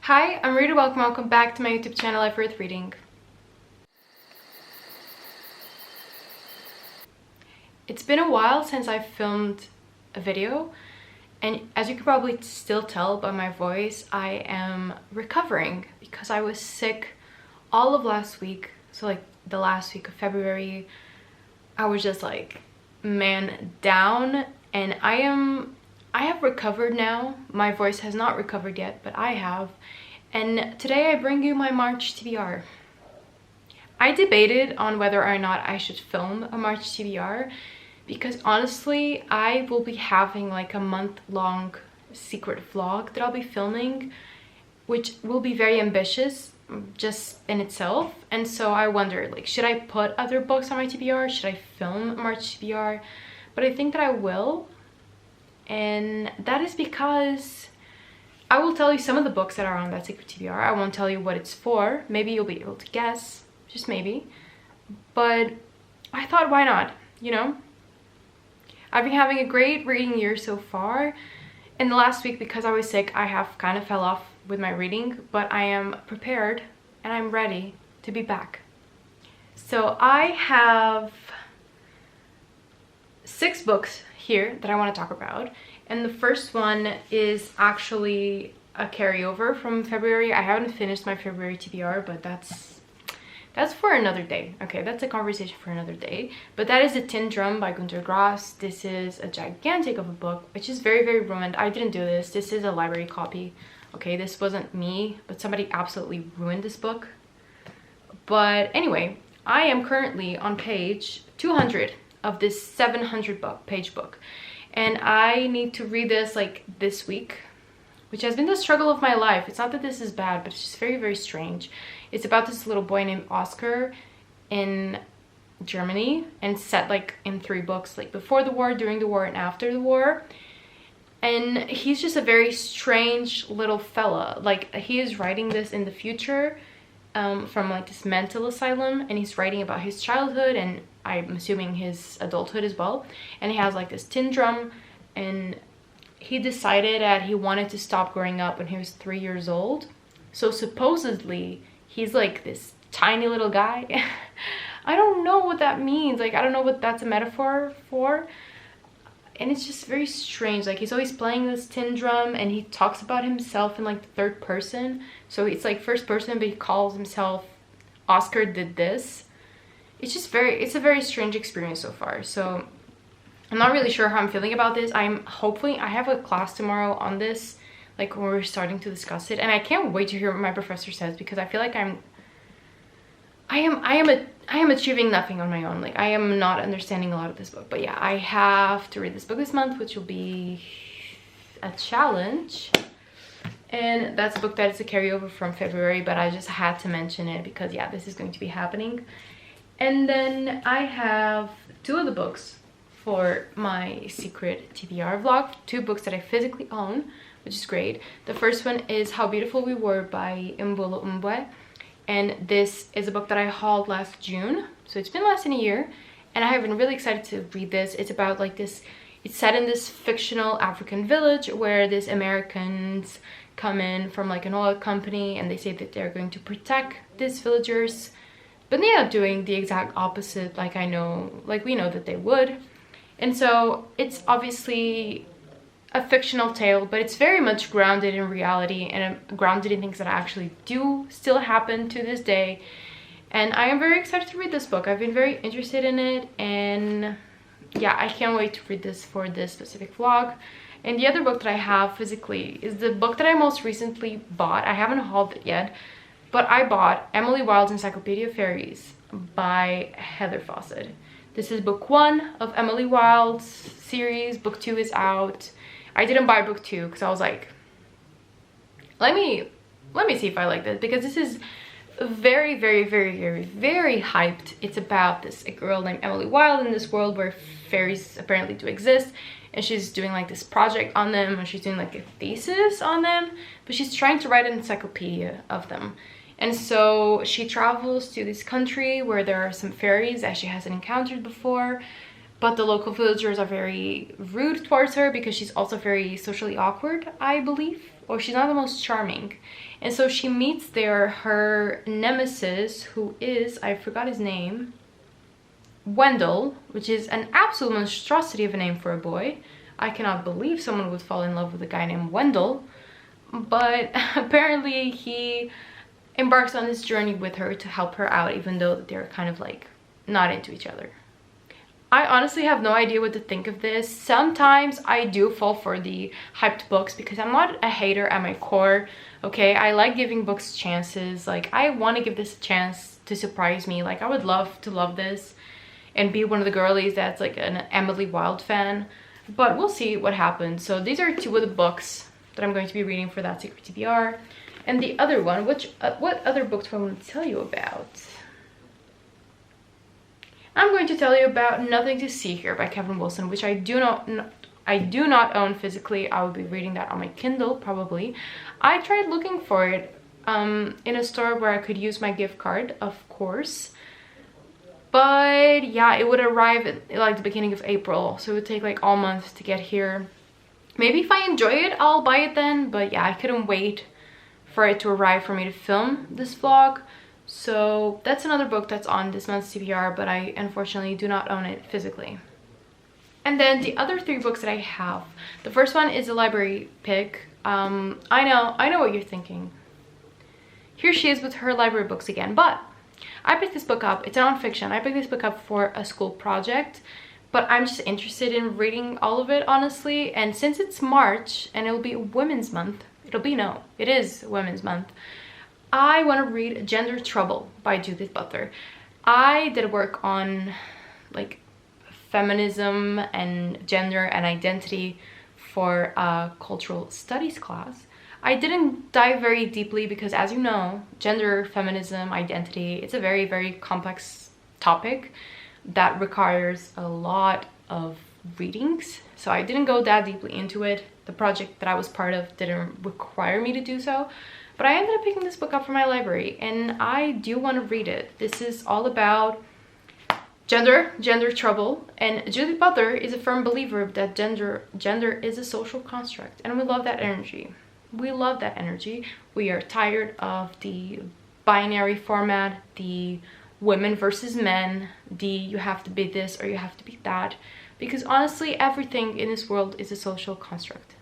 Hi, I'm Rita. Welcome back to my YouTube channel, Life Worth Reading. It's been a while since I filmed a video, and as you can probably still tell by my voice, I am recovering because I was sick all of last week. So like the last week of February, I was just like man down, and I have recovered now. My voice has not recovered yet, but I have. And today I bring you my March TBR. I debated on whether or not I should film a March TBR because honestly, I will be having like a month-long secret vlog that I'll be filming, which will be very ambitious just in itself. And so I wondered, like, should I put other books on my TBR? Should I film a March TBR? But I think that I will. And that is because I will tell you some of the books that are on that secret TBR. I won't tell you what it's for. Maybe you'll be able to guess, just maybe. But I thought, why not, you know? I've been having a great reading year so far. In the last week, because I was sick, I have kind of fell off with my reading, but I am prepared and I'm ready to be back. So I have 6 books here that I want to talk about, and the first one is actually a carryover from February. I haven't finished my February TBR, but that's for another day. Okay, that's a conversation for another day. But that is The Tin Drum by Günter Grass. This is a gigantic of a book, which is very, very ruined. I didn't do this. This is a library copy. Okay, this wasn't me, but somebody absolutely ruined this book. But anyway, I am currently on page 200 of this 700-page book, and I need to read this like this week, which has been the struggle of my life. It's not that this is bad, but it's just very, very strange. It's about this little boy named Oscar in Germany, and it's set like in 3 books, like before the war, during the war, and after the war. And he's just a very strange little fella. Like, he is writing this in the future from like this mental asylum, and he's writing about his childhood and I'm assuming his adulthood as well. And he has like this tin drum, and he decided that he wanted to stop growing up when he was 3 years old. So supposedly he's like this tiny little guy. I don't know what that means. Like, I don't know what that's a metaphor for. And it's just very strange. Like, he's always playing this tin drum, and he talks about himself in like the 3rd person. So it's like first person, but he calls himself Oscar did this. It's a very strange experience so far. So I'm not really sure how I'm feeling about this. I have a class tomorrow on this, like when we're starting to discuss it, and I can't wait to hear what my professor says, because I feel like I am achieving nothing on my own. Like, I am not understanding a lot of this book. But yeah, I have to read this book this month, which will be a challenge. And that's a book that is a carryover from February, but I just had to mention it because yeah, this is going to be happening. And then I have 2 other books for my secret TBR vlog. 2 books that I physically own, which is great. The first one is How Beautiful We Were by Mbolo Mbwe. And this is a book that I hauled last June. So it's been less than a year. And I have been really excited to read this. It's about like this, it's set in this fictional African village where these Americans come in from like an oil company, and they say that they're going to protect these villagers. But they end up doing the exact opposite, like we know that they would. And so it's obviously a fictional tale, but it's very much grounded in reality and grounded in things that actually do still happen to this day. And I am very excited to read this book. I've been very interested in it, and yeah, I can't wait to read this for this specific vlog. And the other book that I have physically is the book that I most recently bought. I haven't hauled it yet, but I bought Emily Wilde's Encyclopedia of Fairies by Heather Fawcett. This is book 1 of Emily Wilde's series. Book 2 is out. I didn't buy book 2 because I was like, let me see if I like this, because this is very, very, very, very, very hyped. It's about a girl named Emily Wilde in this world where fairies apparently do exist, and she's doing like this project on them, and she's doing like a thesis on them, but she's trying to write an encyclopedia of them. And so she travels to this country where there are some fairies that she hasn't encountered before, but the local villagers are very rude towards her because she's also very socially awkward, I believe. or she's not the most charming. And so she meets there her nemesis, who is, I forgot his name, Wendell, which is an absolute monstrosity of a name for a boy. I cannot believe someone would fall in love with a guy named Wendell. But apparently he embarks on this journey with her to help her out, even though they're kind of like not into each other. I honestly have no idea what to think of this. Sometimes I do fall for the hyped books because I'm not a hater at my core, okay? I like giving books chances. Like, I want to give this a chance to surprise me. Like, I would love to love this and be one of the girlies that's like an Emily Wilde fan. But we'll see what happens. So these are two of the books that I'm going to be reading for that secret TBR. And the other one, what other books do I want to tell you about? I'm going to tell you about Nothing to See Here by Kevin Wilson, which I do not own physically. I will be reading that on my Kindle probably. I tried looking for it in a store where I could use my gift card, of course. But yeah, it would arrive at like the beginning of April, so it would take like all month to get here. Maybe if I enjoy it, I'll buy it then. But yeah, I couldn't wait for it to arrive for me to film this vlog. So that's another book that's on this month's TBR, but I unfortunately do not own it physically. And then the other three books that I have. The first one is a library pick. I know what you're thinking. Here she is with her library books again, but I picked this book up. It's a nonfiction. I picked this book up for a school project, but I'm just interested in reading all of it, honestly. And since it's March and it'll be Women's Month, it is Women's Month, I want to read Gender Trouble by Judith Butler. I did work on like feminism and gender and identity for a cultural studies class. I didn't dive very deeply because, as you know, gender, feminism, identity, it's a very, very complex topic that requires a lot of readings. So I didn't go that deeply into it. The project that I was part of didn't require me to do so. But I ended up picking this book up from my library and I do want to read it. This is all about gender trouble, and Judith Butler is a firm believer that gender is a social construct, and we love that energy. We love that energy. We are tired of the binary format, the women versus men, the you have to be this or you have to be that, because honestly everything in this world is a social construct.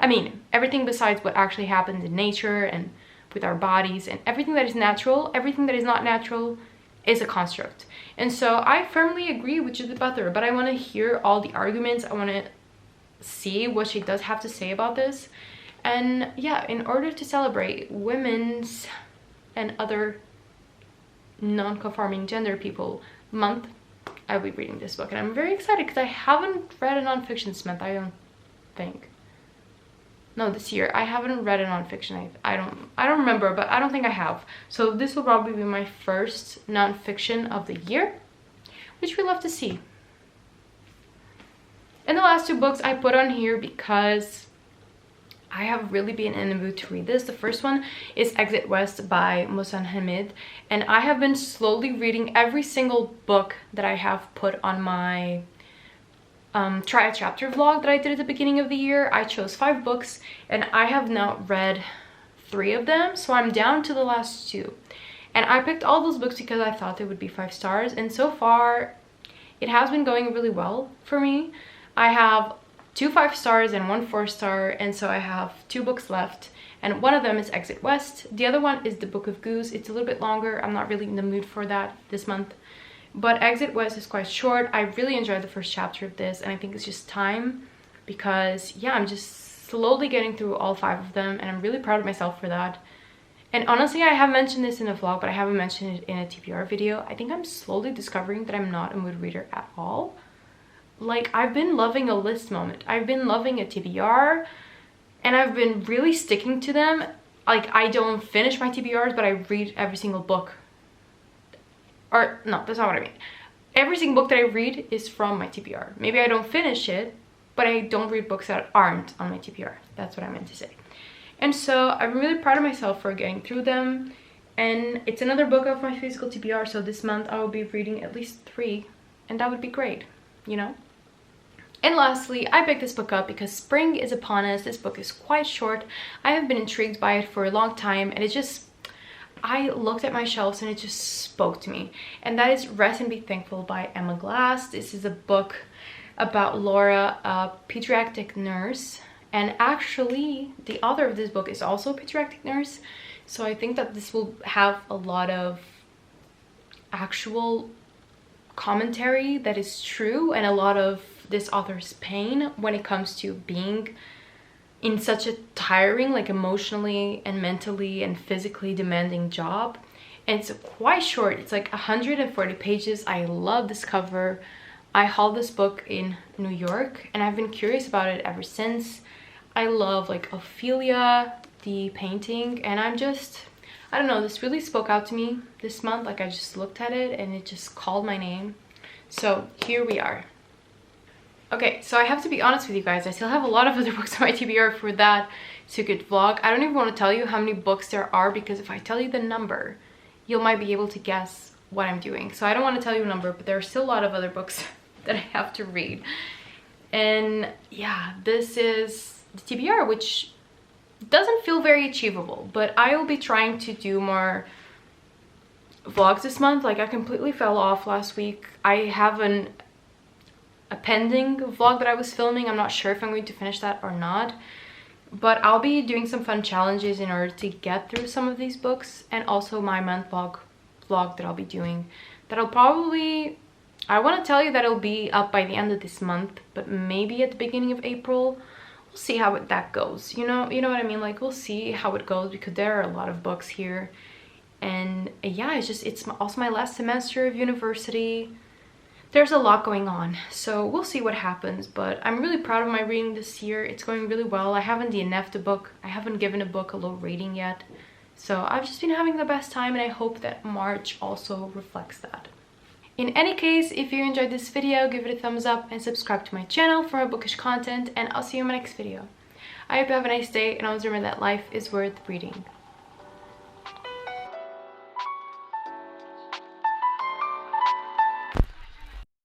I mean, everything besides what actually happens in nature and with our bodies, and everything that is natural, everything that is not natural is a construct. And so I firmly agree with Judith Butler, but I want to hear all the arguments. I want to see what she does have to say about this. And yeah, in order to celebrate women's and other non-conforming gender people month, I'll be reading this book. And I'm very excited because I haven't read a nonfiction this month, I don't think. No, this year. I haven't read a nonfiction. I don't remember, but I don't think I have. So this will probably be my first nonfiction of the year, which we love to see. And the last two books I put on here because I have really been in the mood to read this. The first one is Exit West by Mohsen Hamid, and I have been slowly reading every single book that I have put on my try a chapter vlog that I did at the beginning of the year. I chose 5 books and I have now read 3 of them, so I'm down to the last 2. And I picked all those books because I thought they would be 5 stars, and so far it has been going really well for me. I have 2 5 stars and 1 4 star, and so I have 2 books left, and one of them is Exit West. The other one is The Book of Goose. It's a little bit longer. I'm not really in the mood for that this month. But Exit West is quite short. I really enjoyed the first chapter of this, and I think it's just time because, yeah, I'm just slowly getting through all 5 of them, and I'm really proud of myself for that. And honestly, I have mentioned this in a vlog, but I haven't mentioned it in a TBR video. I think I'm slowly discovering that I'm not a mood reader at all. Like, I've been loving a list moment. I've been loving a TBR, and I've been really sticking to them. Like, I don't finish my TBRs, but I read every single book. Or, no, that's not what I mean. Every single book that I read is from my TBR. Maybe I don't finish it, but I don't read books that aren't on my TBR. That's what I meant to say. And so I'm really proud of myself for getting through them. And it's another book of my physical TBR, so this month I will be reading at least 3, and that would be great, you know? And lastly, I picked this book up because spring is upon us. This book is quite short. I have been intrigued by it for a long time, and it just, I looked at my shelves and it just spoke to me. And that is Rest and Be Thankful by Emma Glass. This is a book about Laura, a pediatric nurse. And actually, the author of this book is also a pediatric nurse. So I think that this will have a lot of actual commentary that is true, and a lot of this author's pain when it comes to being in such a tiring, like emotionally and mentally and physically demanding job. And it's quite short. It's like 140 pages. I love this cover. I hauled this book in New York and I've been curious about it ever since. I love like Ophelia, the painting, and I don't know, this really spoke out to me this month. Like I just looked at it and it just called my name. So here we are. Okay, so I have to be honest with you guys. I still have a lot of other books on my TBR for that secret vlog. I don't even want to tell you how many books there are, because if I tell you the number, you might be able to guess what I'm doing. So I don't want to tell you a number, but there are still a lot of other books that I have to read. And yeah, this is the TBR, which doesn't feel very achievable, but I will be trying to do more vlogs this month. Like I completely fell off last week. I have a pending vlog that I was filming. I'm not sure if I'm going to finish that or not, but I'll be doing some fun challenges in order to get through some of these books. And also my month vlog that I'll be doing, that'll probably, I want to tell you that it'll be up by the end of this month, but maybe at the beginning of April. We'll see how that goes. You know what I mean? Like we'll see how it goes, because there are a lot of books here. And yeah, it's also my last semester of university. There's a lot going on, so we'll see what happens. But I'm really proud of my reading this year. It's going really well. I haven't DNF'd a book. I haven't given a book a low rating yet. So I've just been having the best time, and I hope that March also reflects that. In any case, if you enjoyed this video, give it a thumbs up and subscribe to my channel for more bookish content, and I'll see you in my next video. I hope you have a nice day, and always remember that life is worth reading.